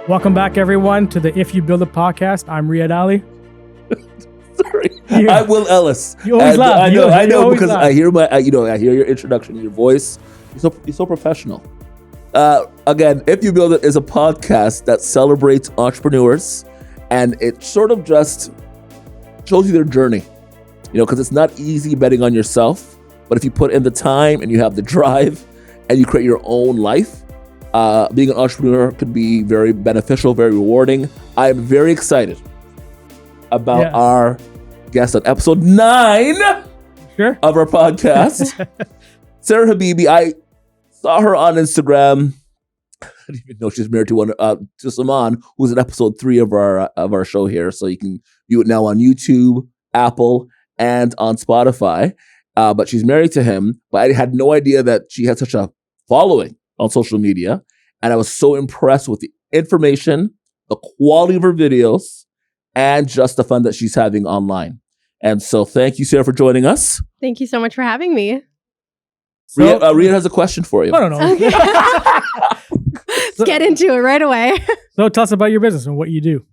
Welcome back, everyone, to the If You Build a Podcast. I'm Riyad Ali. Sorry, I'm Will Ellis. You always laugh. I know, because laugh. I hear I hear your introduction, your voice. You're so professional. Again, If You Build It is a podcast that celebrates entrepreneurs, and it sort of just shows you their journey. Because it's not easy betting on yourself, but if you put in the time and you have the drive, and you create your own life, being an entrepreneur could be very beneficial, very rewarding. I am very excited about our guest on episode 9 of our podcast, Sarah Habibi. I saw her on Instagram. I didn't even know she's married to Saman, who's in episode 3 of our show here. So you can view it now on YouTube, Apple, and on Spotify. But she's married to him. But I had no idea that she had such a following on social media. And I was so impressed with the information, the quality of her videos, and just the fun that she's having online. And so thank you, Sarah, for joining us. Thank you so much for having me. Riyad has a question for you. I don't know. Okay. Let's get into it right away. So tell us about your business and what you do.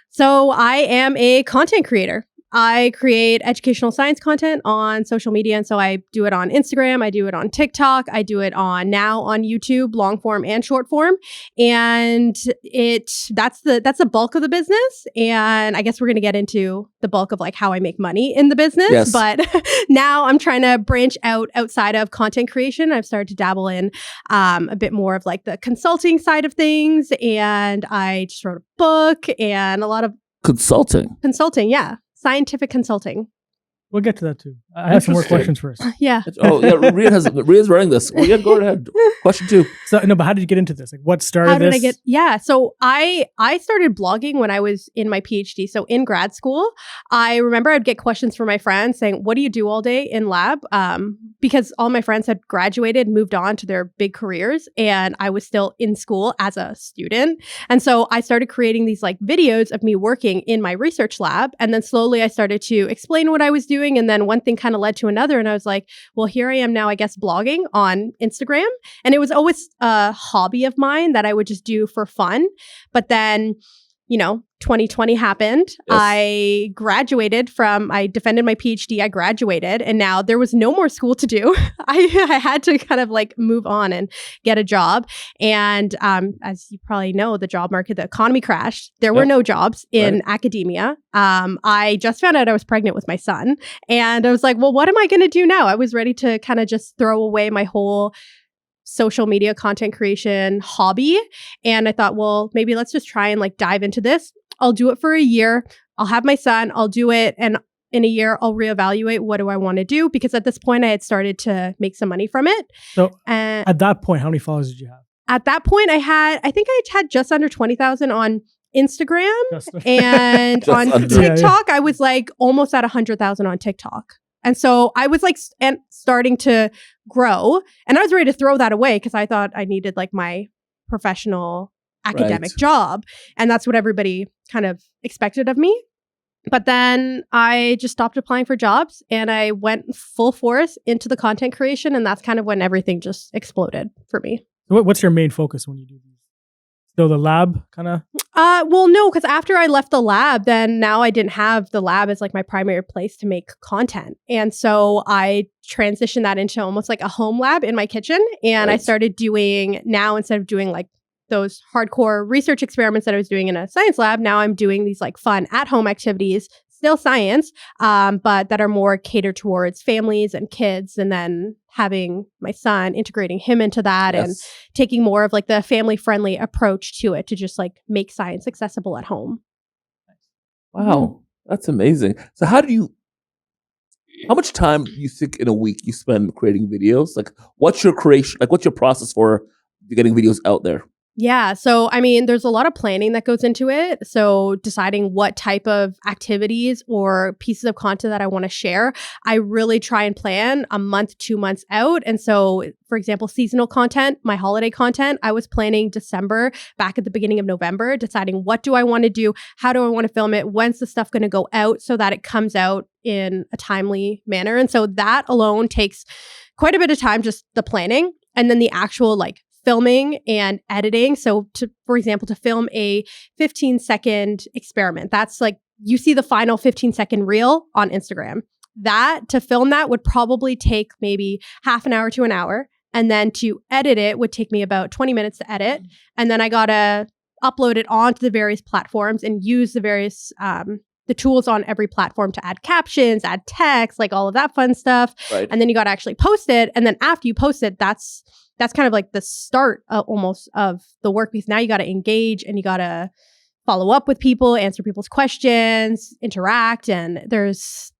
So I am a content creator. I create educational science content on social media. And so I do it on Instagram. I do it on TikTok. I do it on YouTube, long form and short form. And that's the bulk of the business. And I guess we're going to get into the bulk of like how I make money in the business. Yes. But now I'm trying to branch outside of content creation. I've started to dabble in a bit more of like the consulting side of things. And I just wrote a book and a lot of Consulting, yeah. Scientific consulting. We'll get to that too. I have some more questions first. Yeah. Riyad's running this. Riyad, go ahead. Question 2. But how did you get into this? Like, what started this? So I started blogging when I was in my PhD. So in grad school, I remember I'd get questions from my friends saying, what do you do all day in lab? Because all my friends had graduated, moved on to their big careers, and I was still in school as a student. And so I started creating these like videos of me working in my research lab. And then slowly I started to explain what I was doing. And then one thing kind of led to another. And I was like, well, here I am now, I guess, blogging on Instagram. And it was always a hobby of mine that I would just do for fun. But then, 2020 happened. Yes. I defended my PhD. I graduated, and now there was no more school to do. I had to kind of like move on and get a job. And as you probably know, the job market, the economy crashed. There were no jobs in academia. I just found out I was pregnant with my son. And I was like, well, what am I going to do now? I was ready to kind of just throw away my whole social media content creation hobby. And I thought, well, maybe let's just try and like dive into this. I'll do it for a year. I'll have my son. I'll do it. And in a year, I'll reevaluate what do I want to do? Because at this point, I had started to make some money from it. So at that point, how many followers did you have? At that point, I think I had just under 20,000 on Instagram. And on TikTok, I was like almost at 100,000 on TikTok. And so I was like starting to grow, and I was ready to throw that away because I thought I needed like my professional academic job. And that's what everybody kind of expected of me. But then I just stopped applying for jobs and I went full force into the content creation. And that's kind of when everything just exploded for me. What's your main focus when you do these? So the lab kind of? Well, no, because after I left the lab, then now I didn't have the lab as like my primary place to make content. And so I transitioned that into almost like a home lab in my kitchen. And I started doing now, instead of doing like those hardcore research experiments that I was doing in a science lab, now I'm doing these like fun at-home activities, still science, but that are more catered towards families and kids. And then having my son, integrating him into that and taking more of like the family-friendly approach to it to just like make science accessible at home. Wow, that's amazing. So how much time do you think in a week you spend creating videos? Like what's your process for getting videos out there? Yeah. So, I mean, there's a lot of planning that goes into it. So deciding what type of activities or pieces of content that I want to share, I really try and plan a month, 2 months out. And so, for example, seasonal content, my holiday content, I was planning December back at the beginning of November, deciding what do I want to do? How do I want to film it? When's the stuff going to go out so that it comes out in a timely manner? And so that alone takes quite a bit of time, just the planning. And then the actual like filming and editing. So for example, to film a 15-second experiment, that's like, you see the final 15-second reel on Instagram. To film that would probably take maybe half an hour to an hour. And then to edit it would take me about 20 minutes to edit. And then I got to upload it onto the various platforms and use the various the tools on every platform to add captions, add text, like all of that fun stuff. Right. And then you got to actually post it. And then after you post it, that's kind of like the start almost of the work, because now you got to engage and you got to follow up with people, answer people's questions, interact. And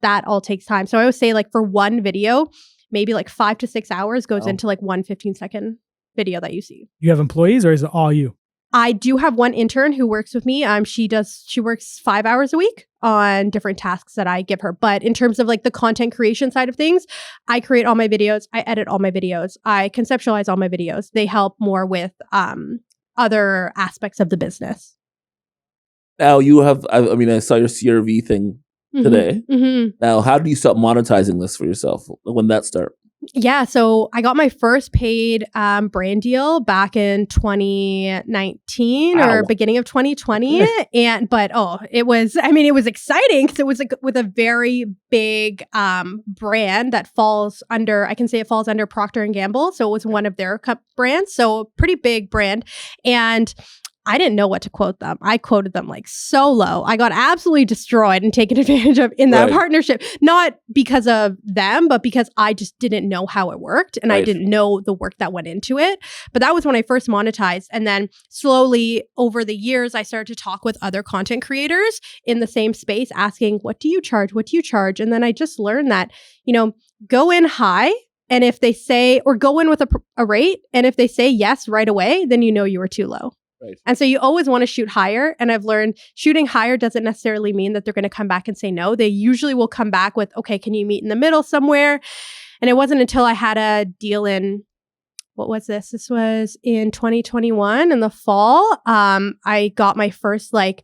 that all takes time. So I would say like for one video, maybe like 5 to 6 hours goes into like one 15-second video that you see. You have employees or is it all you? I do have one intern who works with me. She works 5 hours a week on different tasks that I give her. But in terms of like the content creation side of things, I create all my videos. I edit all my videos. I conceptualize all my videos. They help more with other aspects of the business. Now you have, I saw your CRV thing today. Mm-hmm. Now, how do you start monetizing this for yourself? When did that start? Yeah, so I got my first paid brand deal back in 2019 or beginning of 2020. It was exciting because it was like with a very big brand that falls under Procter & Gamble. So it was one of their brands. So pretty big brand. And I didn't know what to quote them. I quoted them like so low. I got absolutely destroyed and taken advantage of in that partnership. Not because of them, but because I just didn't know how it worked and I didn't know the work that went into it. But that was when I first monetized. And then slowly over the years, I started to talk with other content creators in the same space, asking, what do you charge? What do you charge? And then I just learned that, go in high. And if they say, or go in with a rate, and if they say yes right away, then you know you were too low. Right. And so you always want to shoot higher. And I've learned shooting higher doesn't necessarily mean that they're going to come back and say no. They usually will come back with, okay, can you meet in the middle somewhere? And it wasn't until I had a deal in, what was this? This was in 2021 in the fall. I got my first like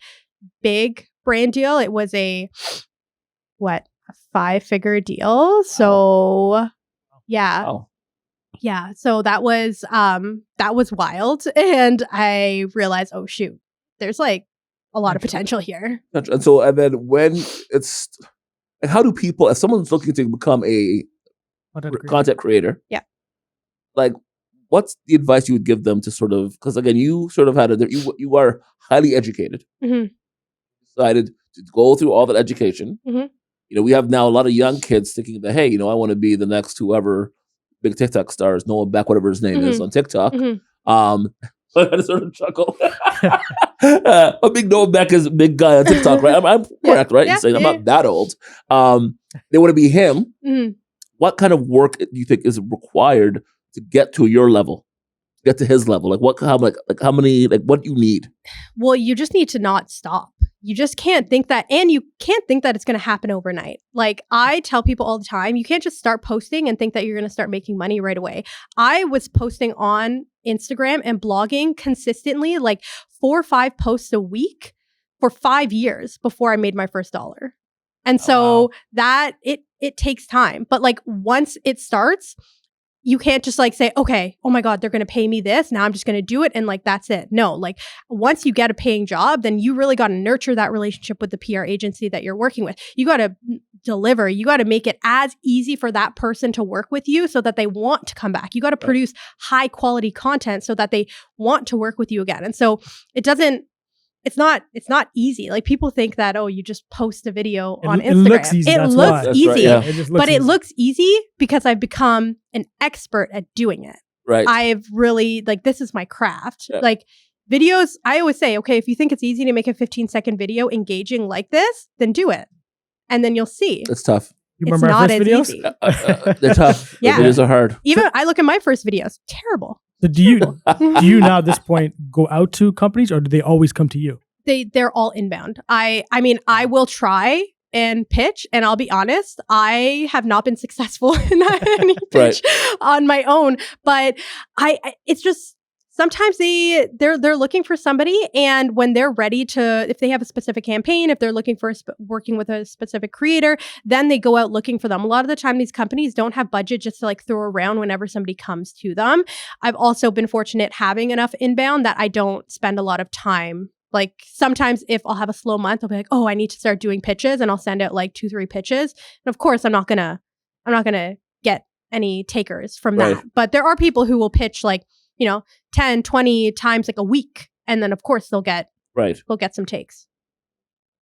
big brand deal. It was a 5-figure deal. So yeah. Wow. Yeah, so that was wild, and I realized, oh shoot, there's like a lot of potential here. And so, and then when it's, and how do people, if someone's looking to become a content creator, like what's the advice you would give them to sort of, because again, you sort of had you are highly educated, decided to go through all that education. We have now a lot of young kids thinking that, hey, I want to be the next whoever. Big TikTok stars, Noah Beck, whatever his name is on TikTok. I had to sort of chuckle. A big Noah Beck is a big guy on TikTok, right? I'm correct, right? You're saying I'm not that old. They want to be him. What kind of work do you think is required to get to your level, get to his level? Like how many, what do you need? Well, you just need to not stop. You just can't think that, and you can't think that it's going to happen overnight. Like I tell people all the time, you can't just start posting and think that you're going to start making money right away. I was posting on Instagram and blogging consistently, like 4 or 5 posts a week for 5 years before I made my first dollar. And so that it takes time. But like once it starts, you can't just like say, okay, oh my God, they're going to pay me this. Now I'm just going to do it. And like, that's it. No, like once you get a paying job, then you really got to nurture that relationship with the PR agency that you're working with. You got to deliver. You got to make it as easy for that person to work with you so that they want to come back. You got to produce high quality content so that they want to work with you again. And so it's not easy. Like people think that, you just post a video on Instagram. It looks easy. It looks easy. Right, yeah. It looks easy because I've become an expert at doing it. Right. I've really, this is my craft. Yeah. Like videos, I always say, okay, if you think it's easy to make a 15-second video engaging like this, then do it. And then you'll see. It's tough. You remember our first videos? They're tough. Yeah. The videos are hard. Even I look at my first videos, terrible. So do you now at this point go out to companies or do they always come to you? They're all inbound. I will try and pitch, and I'll be honest, I have not been successful in any pitch on my own. But it's just sometimes they're looking for somebody, and when they're ready to, if they have a specific campaign, if they're looking for working with a specific creator, then they go out looking for them. A lot of the time, these companies don't have budget just to like throw around whenever somebody comes to them. I've also been fortunate having enough inbound that I don't spend a lot of time. Like sometimes if I'll have a slow month, I'll be like, oh, I need to start doing pitches, and I'll send out like 2-3 pitches. And of course, I'm not gonna get any takers from that. But there are people who will pitch like, 10, 20 times like a week. And then of course they'll get some takes.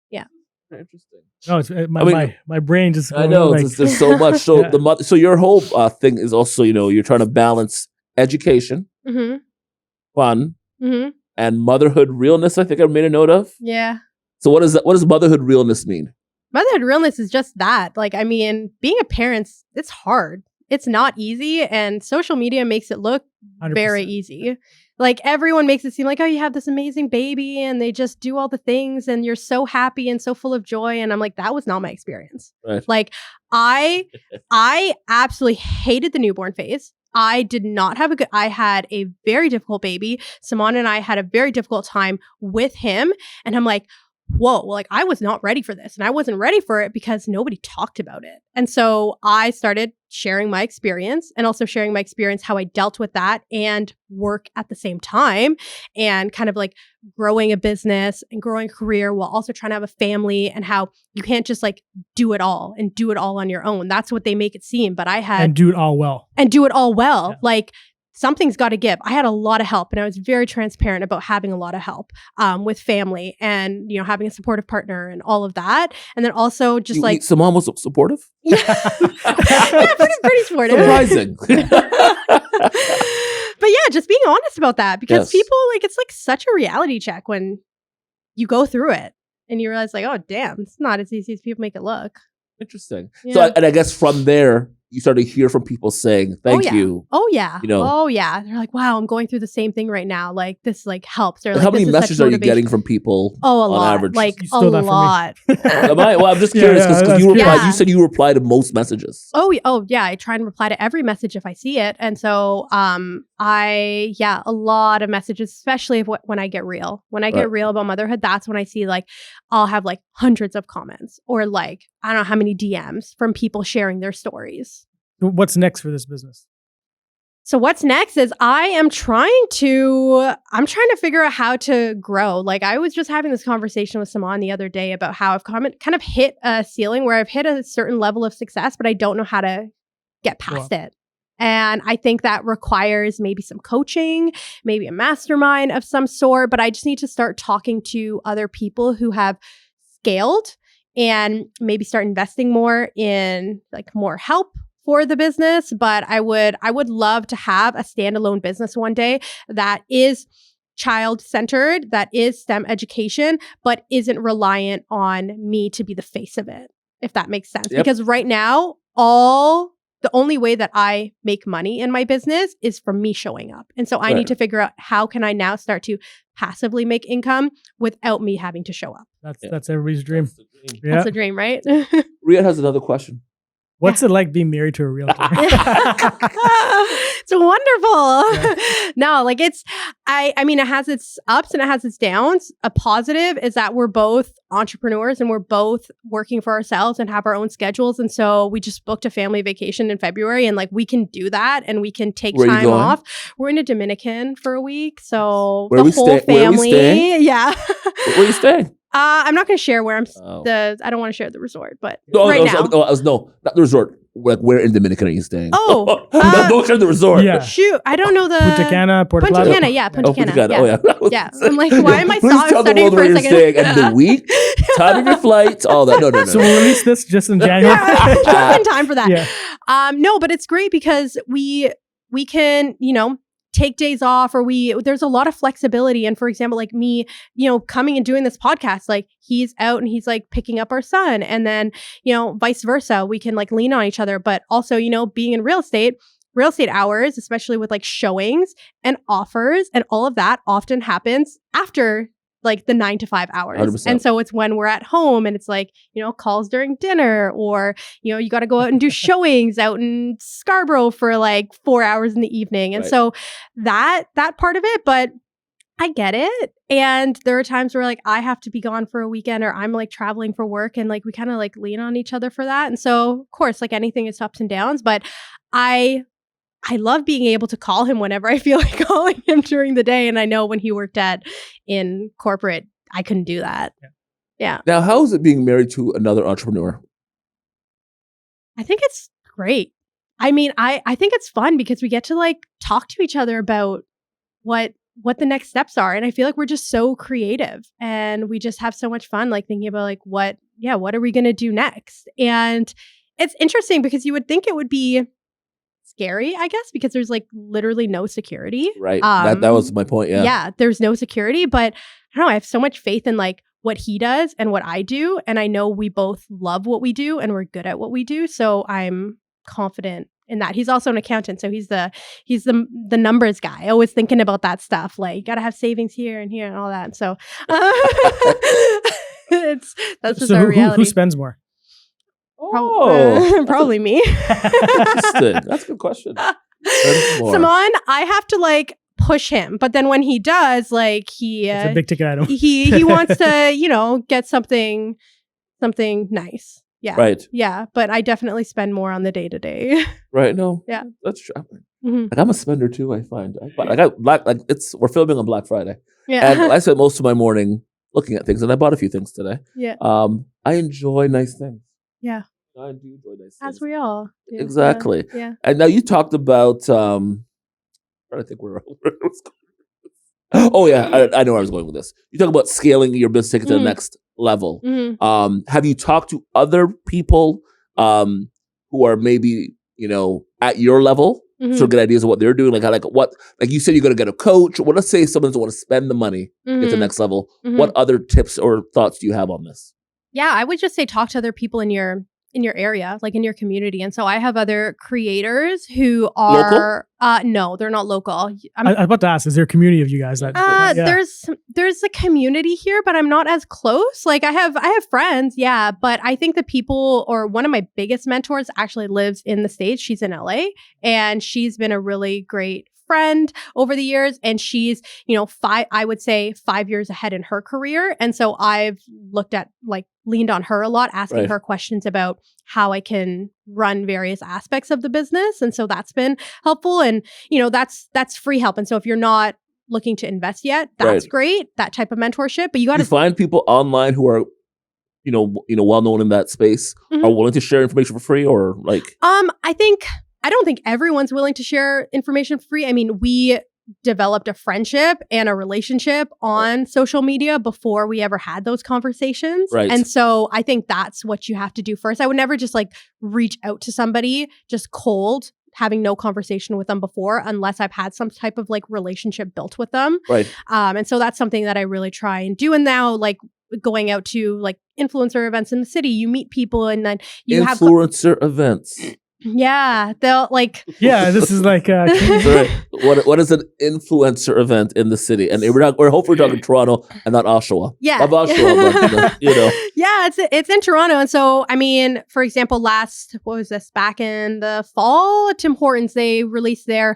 Yeah. Interesting. No, it's my brain just. I know there's so much. So so your whole thing is also, you're trying to balance education, fun, and motherhood realness. I think I made a note of. Yeah. So what does motherhood realness mean? Motherhood realness is just that. Like, I mean, being a parent, it's hard. It's not easy, and social media makes it look 100%. very easy. Like everyone makes it seem like, oh, you have this amazing baby and they just do all the things and you're so happy and so full of joy. And I'm like, that was not my experience. Right. Like I absolutely hated the newborn phase. I did not have I had a very difficult baby. Simon and I had a very difficult time with him. And I'm like, whoa, like I was not ready for this. And I wasn't ready for it because nobody talked about it. And so I started sharing my experience, and also sharing my experience, how I dealt with that and work at the same time, and kind of like growing a business and growing a career while also trying to have a family, and how you can't just like do it all on your own. That's what they make it seem. But I had and do it all well. Yeah. Like something's got to give. I had a lot of help, and I was very transparent about having a lot of help with family, and having a supportive partner and all of that. And then also just so mom was supportive? Yeah, pretty supportive. Surprising. But yeah, just being honest about that, because people like, it's like such a reality check when you go through it and you realize like, oh damn, it's not as easy as people make it look. Interesting. Yeah. So, and I guess from there, you start to hear from people saying, thank you. Oh yeah. Oh yeah. They're like, wow, I'm going through the same thing right now. Like this like helps. Or, like, how many messages are you getting from people on average? Like a lot. Well, I'm just curious because you said you reply to most messages. Oh yeah. I try and reply to every message if I see it. And so a lot of messages, especially when I get real. When I get real about motherhood, that's when I see like I'll have like hundreds of comments, or like I don't know how many DMs from people sharing their stories. What's next for this business? So what's next is I'm trying to figure out how to grow. Like I was just having this conversation with Simon the other day about how I've kind of hit a ceiling where I've hit a certain level of success, but I don't know how to get past it. And I think that requires maybe some coaching, maybe a mastermind of some sort, but I just need to start talking to other people who have scaled and maybe start investing more in like more help for the business. But I would love to have a standalone business one day that is child-centered, that is STEM education, but isn't reliant on me to be the face of it, if that makes sense. Yep. Because right now, the only way that I make money in my business is from me showing up. And so I need to figure out how can I now start to passively make income without me having to show up. That's everybody's dream. That's the dream, right? Rhea has another question. What's it like being married to a realtor? It's wonderful. Yeah. No, like I mean, it has its ups and it has its downs. A positive is that we're both entrepreneurs and we're both working for ourselves and have our own schedules. And so we just booked a family vacation in February, and like we can do that and we can take time off. We're in a Dominican for a week. So the whole family. Yeah. Where are you staying? I'm not going to share where I don't want to share the resort, but no, not the resort. Like, where in Dominican are you staying? Oh, don't share the resort. Yeah. Shoot, I don't know the Punta Cana, Puerto Punta Plata. Cana, yeah, Punta Cana. Oh yeah, yeah. I'm like, why am I Please tell the world where you're staying and the week, time of your flights, all that. No. So we'll release this just in January. Just in time for that. Yeah. No, but it's great because we can, take days off, or there's a lot of flexibility. And for example, like me, coming and doing this podcast, like he's out and he's like picking up our son, and then, vice versa, we can like lean on each other. But also, being in real estate hours, especially with like showings and offers and all of that, often happens after like the 9 to 5 hours. 100%. And so it's when we're at home and it's like, calls during dinner, or, you got to go out and do showings out in Scarborough for like 4 hours in the evening. And so that part of it, but I get it. And there are times where like I have to be gone for a weekend, or I'm like traveling for work, and like we kind of like lean on each other for that. And so of course, like anything is ups and downs, but I love being able to call him whenever I feel like calling him during the day. And I know when he worked in corporate, I couldn't do that. Yeah. Now, how is it being married to another entrepreneur? I think it's great. I mean, I think it's fun because we get to like talk to each other about what the next steps are. And I feel like we're just so creative, and we just have so much fun, like thinking about like what are we going to do next? And it's interesting because you would think it would be scary, I guess, because there's like literally no security. Right. That was my point. Yeah. Yeah. There's no security, but I don't know. I have so much faith in like what he does and what I do. And I know we both love what we do and we're good at what we do. So I'm confident in that. He's also an accountant. So he's the numbers guy, always thinking about that stuff. Like, you got to have savings here and here and all that. So that's just our reality. Who spends more? Probably me. Interesting. That's a good question. Simon, I have to like push him, but then when he does, like it's a big ticket item. He wants to get something nice. Yeah. Right. Yeah, but I definitely spend more on the day to day. Right. No. Yeah. That's true. Like, I'm a spender too. I find I got we're filming on Black Friday. Yeah. And I spent most of my morning looking at things, and I bought a few things today. Yeah. I enjoy nice things. Yeah. I do enjoy nice things. As we all do. Exactly. Yeah. And now you talked about I'm trying to think where I was going. Oh yeah, I know where I was going with this. You talk about scaling your business, take it to the next level. Have you talked to other people who are maybe at your level, sort of get ideas of what they're doing? Like you said, you're going to get a coach. Well, let's say someone doesn't want to spend the money to get to the next level. What other tips or thoughts do you have on this? Yeah, I would just say talk to other people in your area, like in your community. And so I have other creators who are no, they're not local. I was about to ask, is there a community of you guys that there's a community here, but I'm not as close. Like I have friends, yeah, but I think the people, or one of my biggest mentors actually lives in the States. She's in LA, and she's been a really great friend over the years, and she's I would say 5 years ahead in her career. And so I've leaned on her a lot, asking her questions about how I can run various aspects of the business. And so that's been helpful. And that's free help. And so if you're not looking to invest yet, that's great, that type of mentorship. But you got to find people online who are well known in that space, are willing to share information for free, or like I don't think everyone's willing to share information for free. I mean, we developed a friendship and a relationship on social media before we ever had those conversations. Right. And so I think that's what you have to do first. I would never just like reach out to somebody just cold, having no conversation with them before, unless I've had some type of like relationship built with them. Right. And so that's something that I really try and do. And now, like, going out to like influencer events in the city, you meet people, and then you have influencer events. Yeah, they'll like. Yeah, this is like. What is an influencer event in the city? And we're hopefully talking Toronto and not Oshawa. Yeah, of Oshawa, but, Yeah, it's in Toronto, and so I mean, for example, back in the fall, Tim Hortons, they released their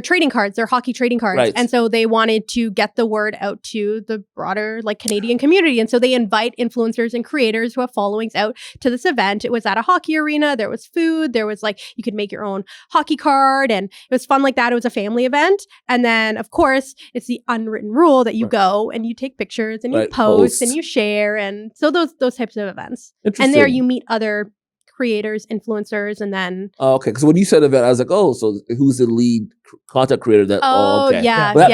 trading cards, their hockey trading cards. Right. And so they wanted to get the word out to the broader like Canadian community. And so they invite influencers and creators who have followings out to this event. It was at a hockey arena. There was food. There was like, you could make your own hockey card, and it was fun like that. It was a family event. And then of course it's the unwritten rule that you go and you take pictures and you post and you share. And so those types of events. And there you meet other creators, influencers, and then okay, because when you said event, I was like, so who's the lead content creator? That okay, yeah, that's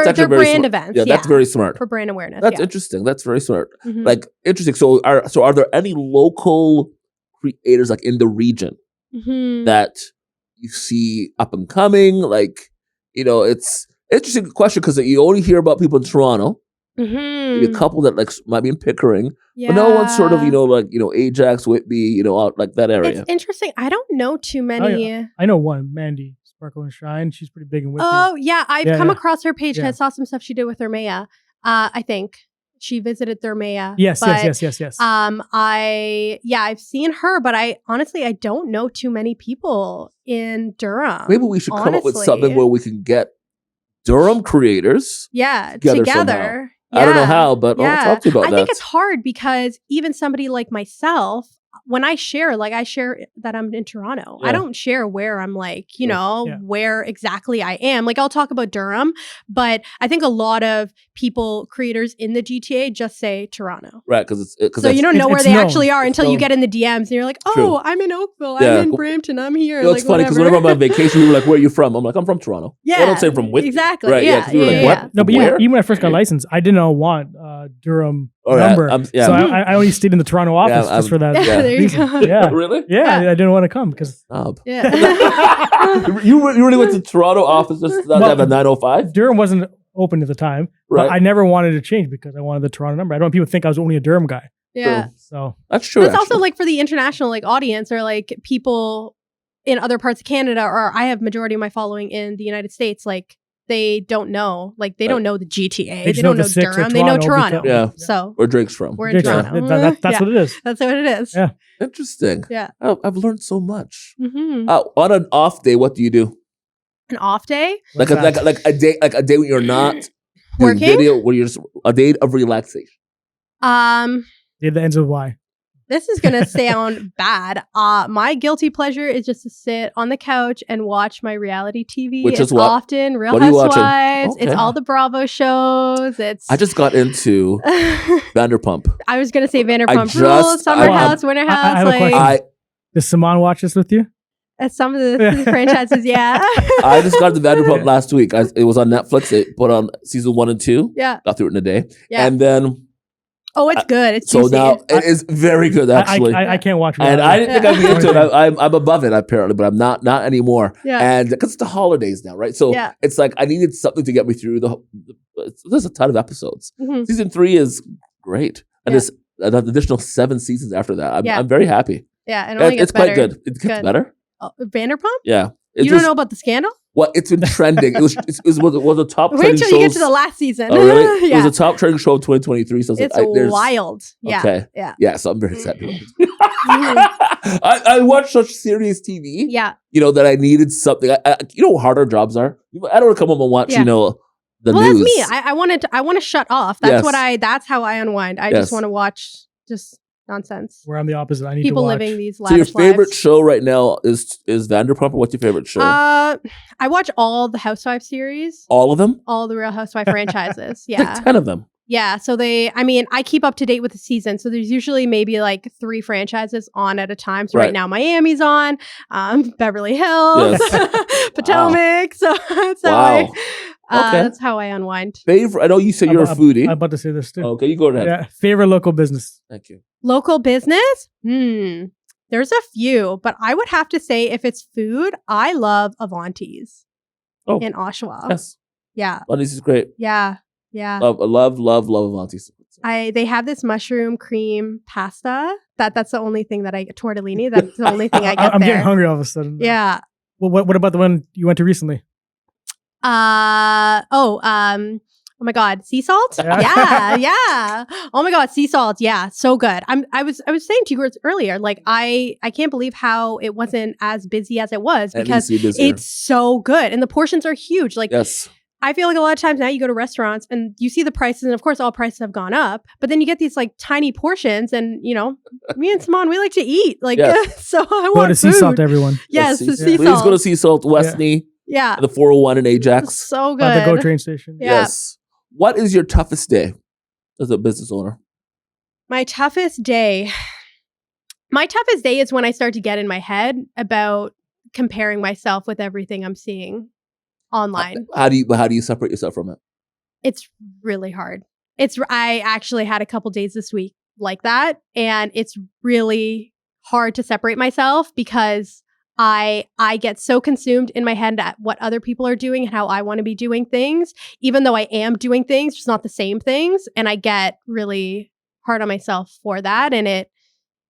actually very brand smart. events. Yeah, that's very smart for brand awareness. That's interesting. That's very smart. Like interesting. So are there any local creators like in the region that you see up and coming? Like it's interesting question because you only hear about people in Toronto. Maybe a couple that like might be in Pickering, but no one's sort of Ajax, Whitby, out like that area. It's interesting. I don't know too many. I know one, Mandy Sparkle and Shine. She's pretty big in Whitby. Oh yeah, I've come across her page. I saw some stuff she did with her Maya. I think she visited Thermea. Yes. I've seen her, but I don't know too many people in Durham. Maybe we should come up with honestly. something where we can get Durham creators together somehow. I don't know how, but I'll talk to you about that. I think it's hard because even somebody like myself, when I share that I'm in Toronto. Yeah. I don't share where I'm Sure. where exactly I am. Like I'll talk about Durham, but I think a lot of creators in the GTA just say Toronto. Right, because So you don't know where they known. actually are It's until you known. get in the DMs and you're like, oh, True. I'm in Oakville. Yeah. I'm in Brampton. I'm here. You know, it's funny because whatever. whenever I'm on vacation, people are like, "Where are you from?" I'm like, "I'm from Toronto." Yeah, I don't say from Whitby. exactly. Right? Yeah, 'cause people are yeah, like, yeah. "What? No, but Where?" even when I first got licensed, I didn't want Durham Oh, yeah, number. yeah. So I only stayed in the Toronto office just for that. Yeah. There you reason. go. Yeah. Really? Yeah, I didn't want to come because Snob. Yeah. you really went to Toronto office just to have a 905? Durham wasn't open at the time. Right. But I never wanted to change because I wanted the Toronto number. I don't want people to think I was only a Durham guy. Yeah. True. So That's true. But it's also actually. like for the international audience or like people in other parts of Canada, or I have majority of my following in the United States, like they don't know. Like they don't know the GTA. They just don't know know the six or Durham. They know Toronto Toronto. Yeah. So Where Drake's from. we're in Yeah, Toronto. that's what it is. That's what it is. Yeah. Interesting. Yeah. Oh, I've learned so much. Mm-hmm. On an off day, what do you do? An off day? Like What's that? like a day when you're not doing Working? video, where you're just a day of relaxation. Yeah, the ends of why. This is gonna sound bad. My guilty pleasure is just to sit on the couch and watch my reality TV. Which is it's what? often Real What are you watching? Housewives. It's Okay. all the Bravo shows. It's I just got into Vanderpump. I was gonna say Vanderpump just- Rules, Summer I- House, Winter I House. have a question. I Does Saman watch this with you? Some of the franchises, yeah. I just got to Vanderpump last week. It was on Netflix. It put on season 1 and 2. Yeah. Got through it in a day. Yeah. And then Oh, it's good. It's so juicy. now it is very good actually. I can't watch and reality. I didn't think I'd be into it. Yeah. I'm above it apparently, but I'm not anymore. Yeah. And because it's the holidays now, right? So Yeah. it's like I needed something to get me through there's a ton of episodes. Mhm. Season 3 is great, and Yeah. there's an additional 7 seasons after that. Yeah. I'm very happy. Yeah, it only gets It's quite better. good. It gets Good. better. Oh, Vanderpump? Yeah. It You don't just- know about the scandal? Well, it's been trending. It was a top Wait trending till show. you get to the last season. Oh, really? Yeah. It was a top trending show of 2023. So I was It's like, there's- wild. Yeah. Okay. Yeah. Yeah, so I'm very sad. I watch such serious TV, Yeah. that I needed something. You know how hard our jobs are? I don't want to come home and watch, Yeah. the Well, news. that's me. I want to shut off. That's Yes. that's how I unwind. I Yes. just want to watch just nonsense. Where I'm the opposite. I need People to watch. living these So your lavish favorite lives. show right now is Vanderpump, or what's your favorite show? I watch all the Housewives series, All of them? all the Real Housewife franchises. Like Yeah. 10 of them. Yeah. So I keep up to date with the season. So there's usually maybe like 3 franchises on at a time. So Right. right now Miami's on, Beverly Hills, Yes. Potomac. So that's how Wow. Okay. that's how I unwind. Favorite? I know you said you're a foodie. I'm about to say this too. Okay, you go ahead. Yeah, favorite local business. Thank you. Local business? There's a few, but I would have to say if it's food, I love Avanti's Oh, in Oshawa. yes. Yeah. Avanti's is great. Yeah. Yeah. Love Avanti's. They have this mushroom cream pasta. That's the only thing that I get. Tortellini. That's the only thing I get I'm there. getting hungry all of a sudden. Yeah. Well, what about the one you went to recently? Oh my God, sea salt. Yeah. Yeah. Oh my God, sea salt. Yeah, so good. I was saying to you earlier, like I can't believe how it wasn't as busy as it was It because needs to be busier. it's so good and the portions are huge. Like Yes. I feel like a lot of times now you go to restaurants and you see the prices, and of course all prices have gone up, but then you get these like tiny portions, and me and Simone, we like to eat. Like Yes. so I Go want to sea food. salt, everyone. Yes, the sea Please salt. go to Sea Salt, Westney, Yeah. the 401 in Ajax. So good. By the GO train station. Yeah. Yes. What is your toughest day as a business owner? My toughest day. My toughest day is when I start to get in my head about comparing myself with everything I'm seeing online. How do you separate yourself from it? It's really hard. I actually had a couple days this week like that, and it's really hard to separate myself because I get so consumed in my head at what other people are doing and how I want to be doing things, even though I am doing things, just not the same things. And I get really hard on myself for that. And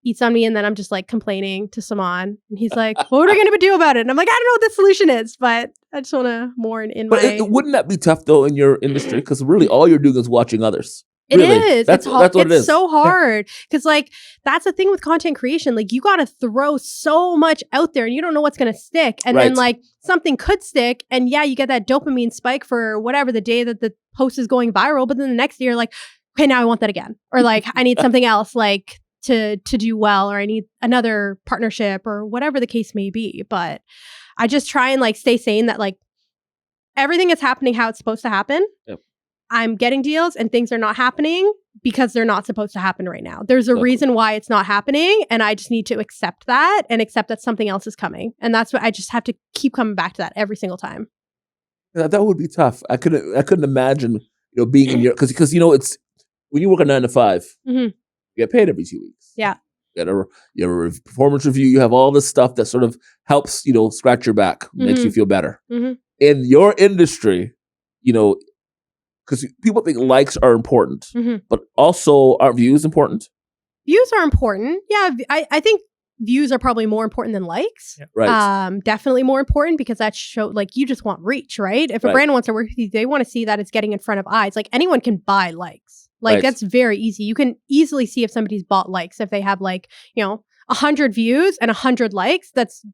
eats on me, and then I'm just like complaining to Saman, and he's like, "What are we gonna do about it?" And I'm like, "I don't know what the solution is, but I just want to mourn in But my." wouldn't that be tough though in your industry? Because really, all you're doing is watching others. It Really. is. That's It's hard. what it It's is. so hard because, like, that's the thing with content creation. Like, you got to throw so much out there, and you don't know what's going to stick. And then, Right. like, something could stick, and yeah, you get that dopamine spike for whatever the day that the post is going viral. But then the next day, you're like, okay, now I want that again, or like, I need something else, like to do well, or I need another partnership, or whatever the case may be. But I just try and like stay sane that like everything is happening how it's supposed to happen. Yep. I'm getting deals and things are not happening because they're not supposed to happen right now. There's a Exactly. reason why it's not happening, and I just need to accept that and accept that something else is coming. And that's what I just have to keep coming back to that every single time. That would be tough. I couldn't imagine, being in your because it's when you work a 9 to 5, Mhm. you get paid every 2 weeks. Yeah. You have a performance review. You have all this stuff that sort of helps, scratch your back, makes you feel better. Mhm. In your industry, because people think likes are important, Mhm. but also aren't views important? Views are important. Yeah, I think views are probably more important than likes. Yeah. Right. Definitely more important because that show like you just want reach, right? If a Right. brand wants to work with you, they want to see that it's getting in front of eyes. Like anyone can buy likes. Like Right. that's very easy. You can easily see if somebody's bought likes. If they have like, 100 views and 100 likes, that's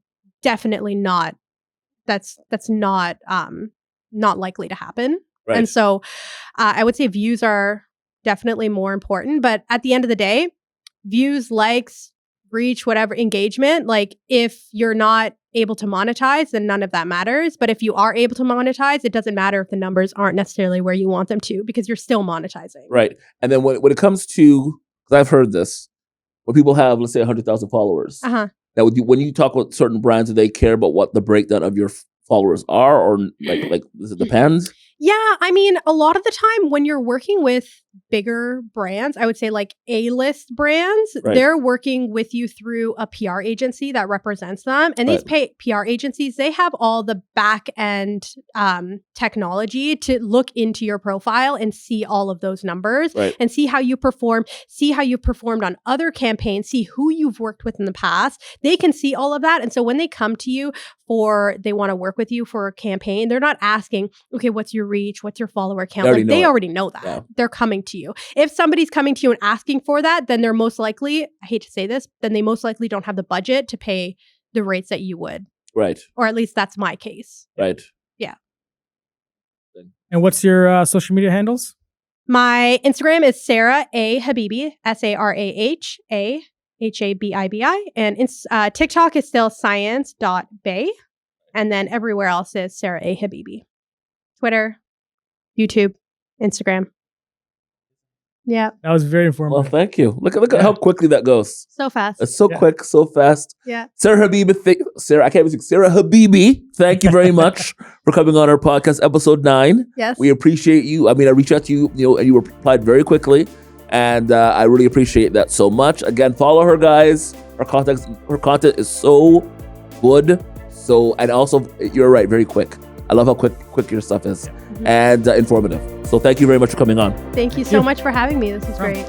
definitely not not likely to happen. Right. And so I would say views are definitely more important. But at the end of the day, views, likes, reach, whatever, engagement, like if you're not able to monetize, then none of that matters. But if you are able to monetize, it doesn't matter if the numbers aren't necessarily where you want them to because you're still monetizing. Right. And then when it comes to, because I've heard this, when people have, let's say, 100,000 followers, Uh-huh. now when you talk about certain brands, do they care about what the breakdown of your followers are, or like does it depend? Yeah, I mean, a lot of the time when you're working with bigger brands, I would say like A-list brands, Right. they're working with you through a PR agency that represents them. And these PR agencies, they have all the back end technology to look into your profile and see all of those numbers Right. and see how you perform, see how you've performed on other campaigns, see who you've worked with in the past. They can see all of that. And so when they come to you they want to work with you for a campaign, they're not asking, okay, what's your reach? What's your follower count? They already know that. Yeah. They're coming to you. If somebody's coming to you and asking for that, then they're most likely, I hate to say this, then they most likely don't have the budget to pay the rates that you would. Right. Or at least that's my case. Right. Yeah. And what's your social media handles? My Instagram is Sarah A. Habibi, SarahAhabibi. And TikTok is still science.bay. And then everywhere else is Sarah A. Habibi. Twitter, YouTube, Instagram. Yeah. That was very Well, informative. thank you. Look at how quickly that goes. So fast. It's so quick, so fast. Yeah. Sarah Habibi, I can't even say Sarah Habibi. Thank you very much for coming on our podcast, episode 9. Yes. We appreciate you. I mean, I reached out to you, and you replied very quickly, and I really appreciate that so much. Again, follow her, guys. Her content is so good. And also, you're right, very quick. I love how quick your stuff is, and informative. So thank you very much for coming on. Thank you so much for having me. This was great.